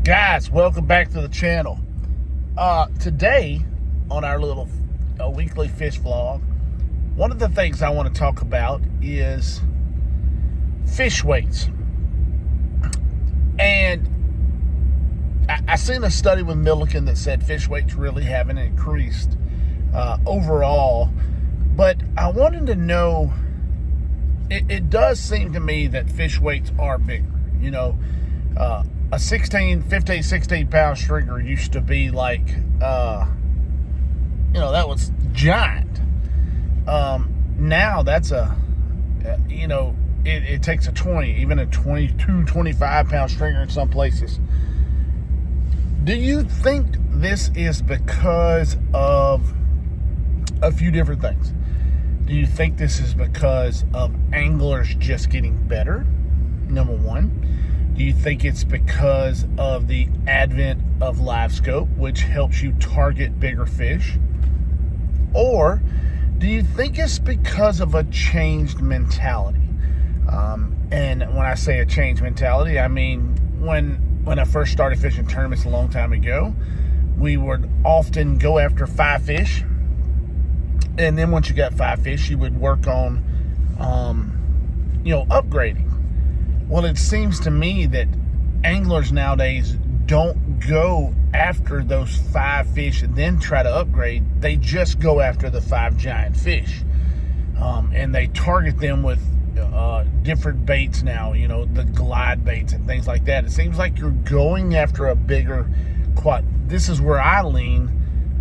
Guys, welcome back to the channel. Today on our little weekly fish vlog, one of the things I want to talk about is fish weights. And I seen a study with Milliken that said fish weights really haven't increased overall, but I wanted to know, it does seem to me that fish weights are bigger. You know, a 15, 16 pound stringer used to be like, that was giant. Now that's it takes a 20, even a 22, 25 pound stringer in some places. Do you think this is because of a few different things? Do you think this is because of anglers just getting better? Number one. Do you think it's because of the advent of Livescope, which helps you target bigger fish? Or do you think it's because of a changed mentality? And when I say a changed mentality, I mean when I first started fishing tournaments a long time ago, we would often go after 5 fish. And then once you got 5 fish, you would work on, upgrading. Well, it seems to me that anglers nowadays don't go after those 5 fish and then try to upgrade. They just go after the 5 giant fish. And they target them with different baits now, the glide baits and things like that. It seems like you're going after a bigger quad. This is where I lean,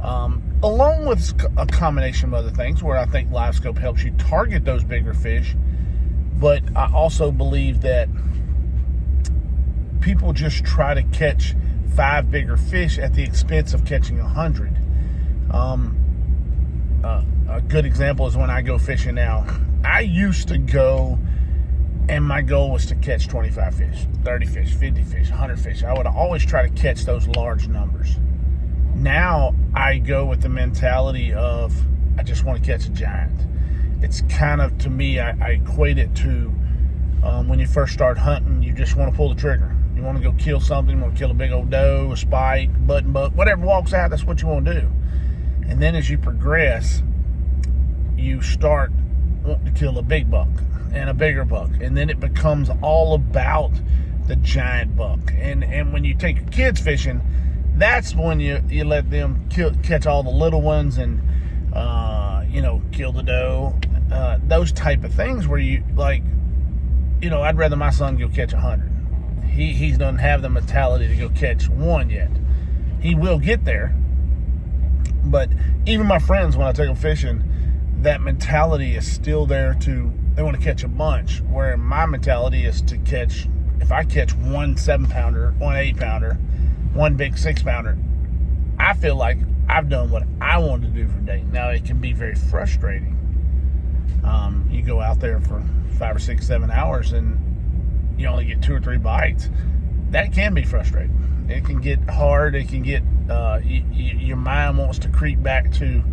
along with a combination of other things, where I think Livescope helps you target those bigger fish. But I also believe that people just try to catch 5 bigger fish at the expense of catching 100. A good example is when I go fishing now. I used to go, and my goal was to catch 25 fish, 30 fish, 50 fish, 100 fish. I would always try to catch those large numbers. Now I go with the mentality of, I just want to catch a giant. It's kind of, to me, I equate it to when you first start hunting, you just want to pull the trigger. You want to go kill something, you want to kill a big old doe, a spike, button buck, whatever walks out, that's what you want to do. And then as you progress, you start wanting to kill a big buck and a bigger buck. And then it becomes all about the giant buck. And when you take your kids fishing, that's when you let them catch all the little ones and kill the doe, those type of things where you I'd rather my son go catch 100. He doesn't have the mentality to go catch 1 yet. He will get there, but even my friends, when I take them fishing, that mentality is still there they want to catch a bunch, where my mentality is to catch, if I catch 1 7-pounder, 1 8-pounder, 1 big 6-pounder, I feel like I've done what I wanted to do for the day. Now, it can be very frustrating. You go out there for 5 or 6, 7 hours and you only get 2 or 3 bites. That can be frustrating. It can get hard. It can get, your mind wants to creep back to,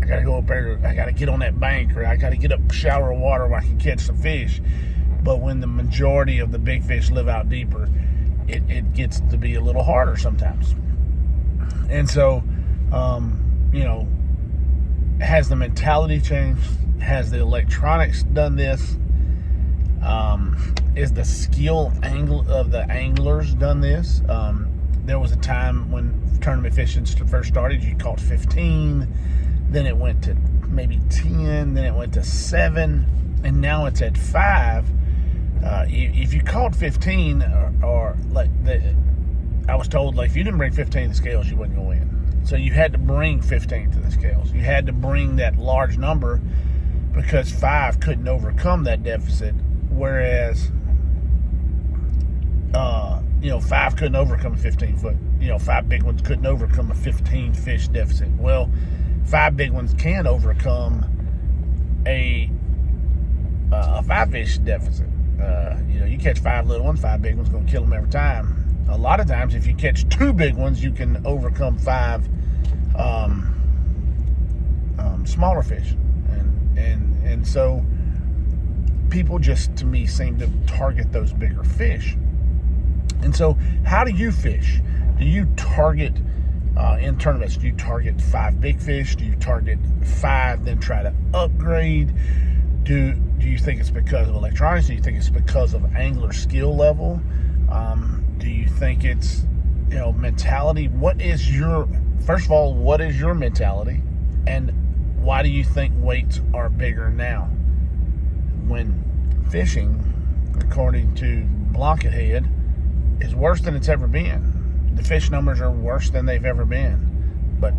I got to go up there, I got to get on that bank, or I got to get up a shower of water where I can catch some fish. But when the majority of the big fish live out deeper, it gets to be a little harder sometimes. And so, has the mentality changed? Has the electronics done this? Is the skill of the anglers done this? There was a time when tournament fishing first started, you caught 15, then it went to maybe 10, then it went to 7, and now it's at 5. If you caught 15, or I was told, if you didn't bring 15 to the scales, you wasn't going to win. So you had to bring 15 to the scales. You had to bring that large number, because 5 couldn't overcome that deficit, whereas 5 couldn't overcome a 15-foot. 5 big ones couldn't overcome a 15-fish deficit. Well, 5 big ones can overcome a 5-fish deficit. You catch 5 little ones, 5 big ones, going to kill them every time. A lot of times, if you catch 2 big ones, you can overcome 5 smaller fish. And so people just, to me, seem to target those bigger fish. And so how do you fish? Do you target in tournaments? Do you target 5 big fish? Do you target 5, then try to upgrade? Do you think it's because of electronics? Do you think it's because of angler skill level? Do you think it's, mentality? First of all, what is your mentality? And why do you think weights are bigger now? When fishing, according to Blankethead, is worse than it's ever been. The fish numbers are worse than they've ever been. But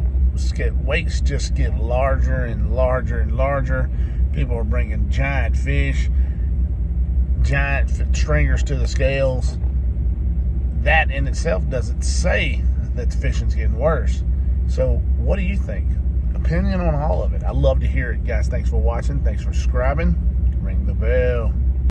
weights just get larger and larger and larger. People are bringing giant fish, giant stringers to the scales. That in itself doesn't say that the fishing's getting worse. So what do you think? Opinion on all of it. I love to hear it, guys. Thanks for watching. Thanks for subscribing. Ring the bell.